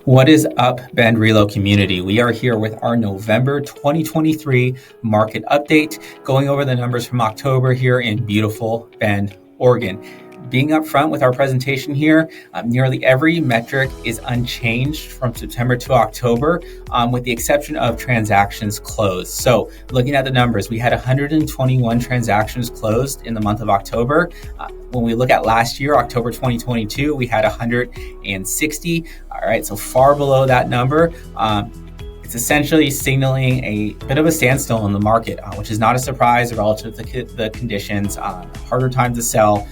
What is up, Bend Relo community? We are here with our November 2023 market update, going over the numbers from October here in beautiful Bend, Oregon. Being upfront with our presentation here, nearly every metric is unchanged from September to October, with the exception of transactions closed. So looking at the numbers, we had 121 transactions closed in the month of October. When we look at last year, October 2022, we had 160. All right, so far below that number. It's essentially signaling a bit of a standstill in the market, which is not a surprise relative to the conditions. Harder time to sell.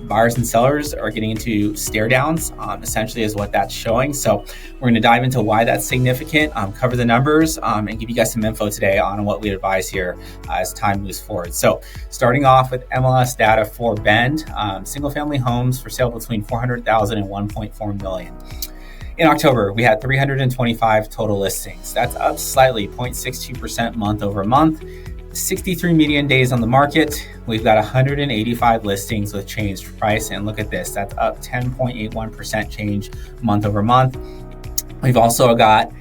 Buyers and sellers are getting into stare downs, essentially is what that's showing. So we're going to dive into why that's significant, cover the numbers, and give you guys some info today on what we advise here as time moves forward. So starting off with MLS data for Bend, single family homes for sale between 400,000 and 1.4 million. In October, we had 325 total listings. That's up slightly, 0.62% month over month. 63 median days on the market. We've got 185 listings with changed price. And look at this, that's up 10.81% change month over month. We've also got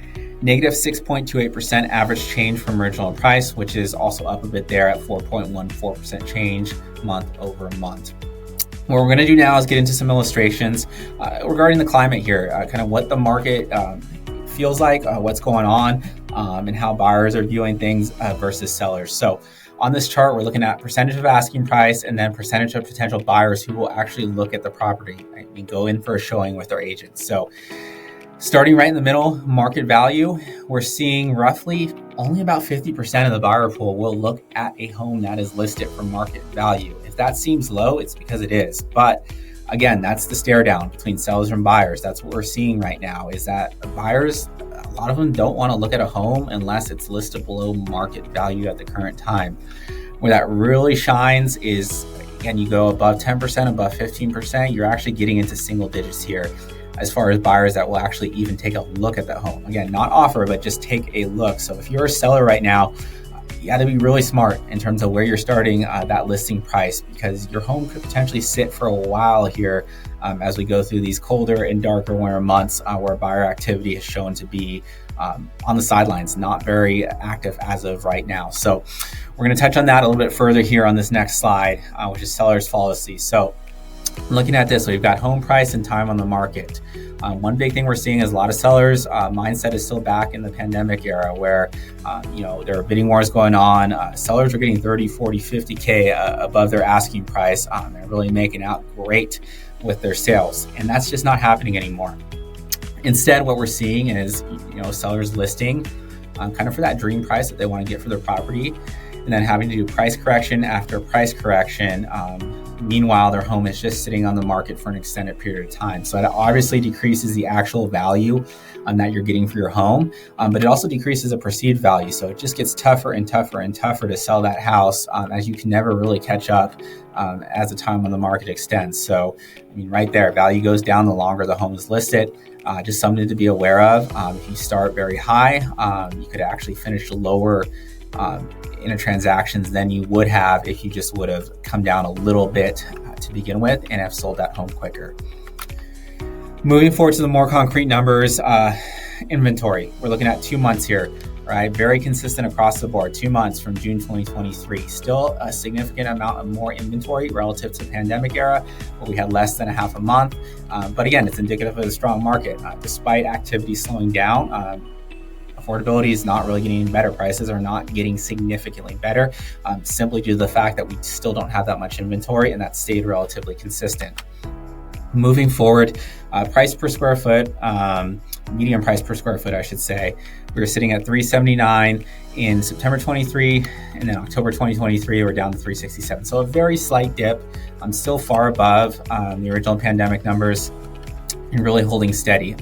negative 6.28% average change from original price, which is also up a bit there at 4.14% change month over month. What we're going to do now is get into some illustrations regarding the climate here, kind of what the market feels like, what's going on, and how buyers are viewing things versus sellers. So on this chart, we're looking at percentage of asking price and then percentage of potential buyers who will actually look at the property and go in for a showing with their agents. So starting right in the middle, market value, we're seeing roughly only about 50% of the buyer pool will look at a home that is listed for market value. If that seems low, it's because it is. But again, that's the stare down between sellers and buyers. That's what we're seeing right now, is that buyers, a lot of them don't want to look at a home unless it's listed below market value at the current time. Where that really shines is, again, you go above 10%, above 15%, you're actually getting into single digits here as far as buyers that will actually even take a look at the home. Again, not offer, but just take a look. So if you're a seller right now, you got to be really smart in terms of where you're starting that listing price, because your home could potentially sit for a while here as we go through these colder and darker winter months where buyer activity is shown to be on the sidelines, not very active as of right now. So we're going to touch on that a little bit further here on this next slide, which is seller's fallacy. So looking at this, we've got home price and time on the market. One big thing we're seeing is a lot of sellers' mindset is still back in the pandemic era where, there are bidding wars going on. Sellers are getting 30, 40, 50K above their asking price. They're really making out great with their sales. And that's just not happening anymore. Instead, what we're seeing is, sellers listing kind of for that dream price that they want to get for their property, and then having to do price correction after price correction. Meanwhile, their home is just sitting on the market for an extended period of time. So that obviously decreases the actual value that you're getting for your home, but it also decreases the perceived value. So it just gets tougher and tougher and tougher to sell that house as you can never really catch up as the time on the market extends. So, right there, value goes down the longer the home is listed. Just something to be aware of. If you start very high, you could actually finish lower in a transactions than you would have if you just would have come down a little bit to begin with and have sold that home quicker. Moving forward to the more concrete numbers, inventory. We're looking at 2 months here, right? Very consistent across the board, 2 months from June 2023. Still a significant amount of more inventory relative to the pandemic era, where we had less than a half a month. But again, it's indicative of a strong market. Despite activity slowing down, affordability is not really getting better. Prices are not getting significantly better, simply due to the fact that we still don't have that much inventory, and that stayed relatively consistent. Moving forward, price per square foot, median price per square foot, I should say, we were sitting at $379 in September 23, and then October 2023, we're down to $367. So a very slight dip. I'm still far above the original pandemic numbers and really holding steady.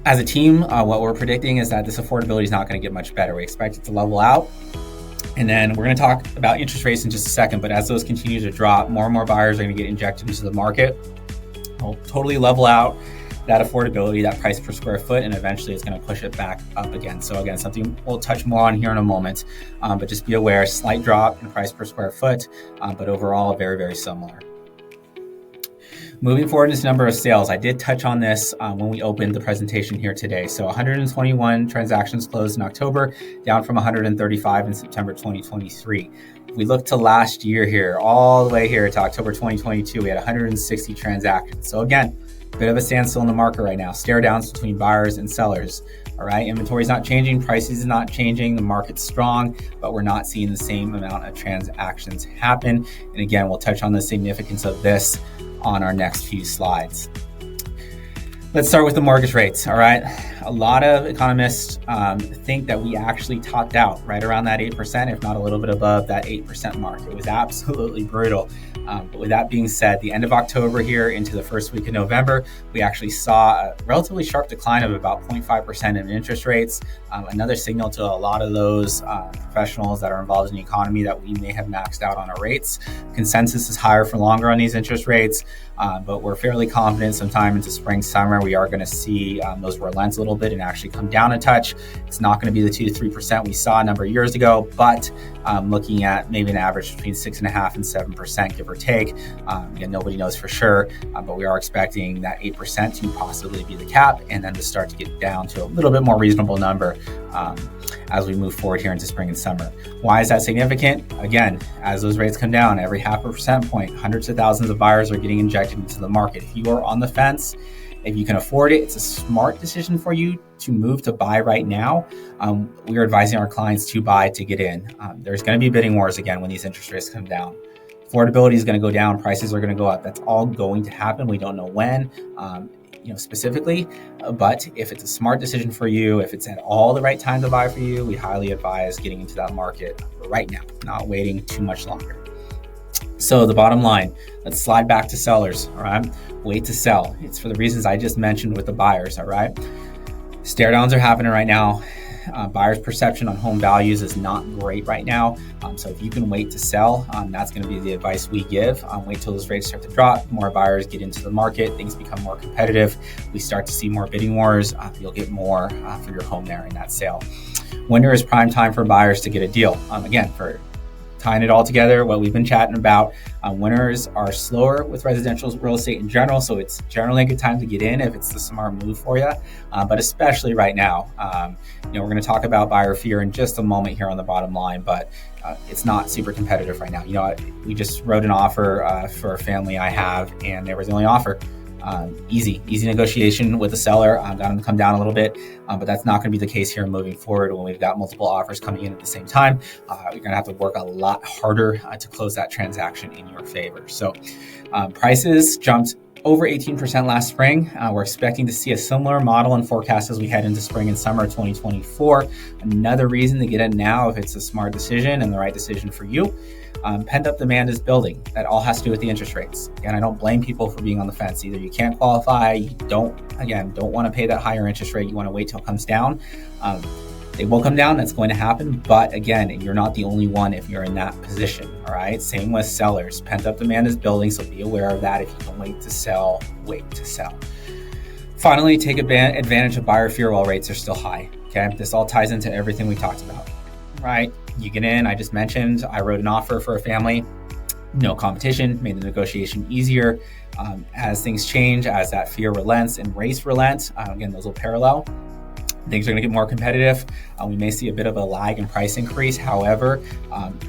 As a team, what we're predicting is that this affordability is not going to get much better. We expect it to level out. And then we're going to talk about interest rates in just a second. But as those continue to drop, more and more buyers are going to get injected into the market. It'll totally level out that affordability, that price per square foot, and eventually it's going to push it back up again. So again, something we'll touch more on here in a moment. But just be aware, slight drop in price per square foot, but overall very, very similar. Moving forward into number of sales, I did touch on this when we opened the presentation here today. So 121 transactions closed in October, down from 135 in September 2023. If we look to last year here, all the way here to October 2022, we had 160 transactions. So again, a bit of a standstill in the market right now. Stare downs between buyers and sellers. All right, inventory is not changing, prices is not changing, the market's strong, but we're not seeing the same amount of transactions happen. And again, we'll touch on the significance of this on our next few slides. Let's start with the mortgage rates, all right? A lot of economists think that we actually topped out right around that 8%, if not a little bit above that 8% mark. It was absolutely brutal. But with that being said, the end of October here into the first week of November, we actually saw a relatively sharp decline of about 0.5% in interest rates. Another signal to a lot of those professionals that are involved in the economy that we may have maxed out on our rates. Consensus is higher for longer on these interest rates, but we're fairly confident sometime into spring, summer, we are going to see those relent a little bit and actually come down a touch. It's not going to be the 2 to 3% we saw a number of years ago, but looking at maybe an average between 6.5% and 7%, give or take. Again, nobody knows for sure, but we are expecting that 8% to possibly be the cap, and then to start to get down to a little bit more reasonable number as we move forward here into spring and summer. Why is that significant? Again, as those rates come down, every 0.5% point, hundreds of thousands of buyers are getting injected into the market. If you are on the fence, if you can afford it, it's a smart decision for you to move to buy right now. We are advising our clients to buy to get in. There's going to be bidding wars again when these interest rates come down. Affordability is going to go down. Prices are going to go up. That's all going to happen. We don't know when, specifically, but if it's a smart decision for you, if it's at all the right time to buy for you, we highly advise getting into that market right now, not waiting too much longer. So the bottom line, let's slide back to sellers, all right? Wait to sell. It's for the reasons I just mentioned with the buyers, all right? Stare downs are happening right now. Buyers' perception on home values is not great right now. So if you can wait to sell, that's going to be the advice we give. Wait till those rates start to drop, more buyers get into the market, things become more competitive. We start to see more bidding wars. You'll get more for your home there in that sale. Winter is prime time for buyers to get a deal. Again, for tying it all together, what we've been chatting about, winters are slower with residential real estate in general, so it's generally a good time to get in if it's the smart move for you, but especially right now. We're going to talk about buyer fear in just a moment here on the bottom line, but it's not super competitive right now. We just wrote an offer for a family I have, and they were the only offer. Easy negotiation with the seller. Got them to come down a little bit, but that's not going to be the case here moving forward when we've got multiple offers coming in at the same time. You're going to have to work a lot harder to close that transaction in your favor. So prices jumped over 18% last spring. We're expecting to see a similar model and forecast as we head into spring and summer 2024. Another reason to get in now if it's a smart decision and the right decision for you. Pent-up demand is building. That all has to do with the interest rates. And I don't blame people for being on the fence. Either you can't qualify, you don't want to pay that higher interest rate, you want to wait till it comes down. They will come down, that's going to happen. But again, you're not the only one if you're in that position, all right? Same with sellers. Pent-up demand is building, so be aware of that. If you can wait to sell, wait to sell. Finally, take advantage of buyer fear while rates are still high, okay? This all ties into everything we talked about, right? You get in, I just mentioned, I wrote an offer for a family, no competition, made the negotiation easier. As things change, as that fear relents and rates relent, again, those will parallel. Things are going to get more competitive. We may see a bit of a lag in price increase. However,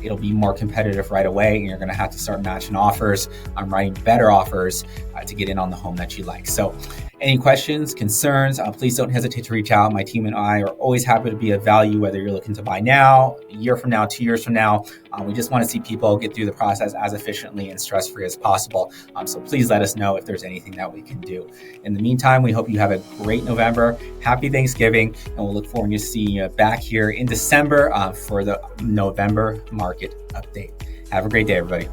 it'll be more competitive right away, and you're going to have to start matching offers. I'm writing better offers to get in on the home that you like. So any questions, concerns, please don't hesitate to reach out. My team and I are always happy to be of value, whether you're looking to buy now, a year from now, 2 years from now. We just want to see people get through the process as efficiently and stress-free as possible. So please let us know if there's anything that we can do. In the meantime, we hope you have a great November. Happy Thanksgiving, and we'll look forward to seeing you back here in December for the November market update. Have a great day, everybody.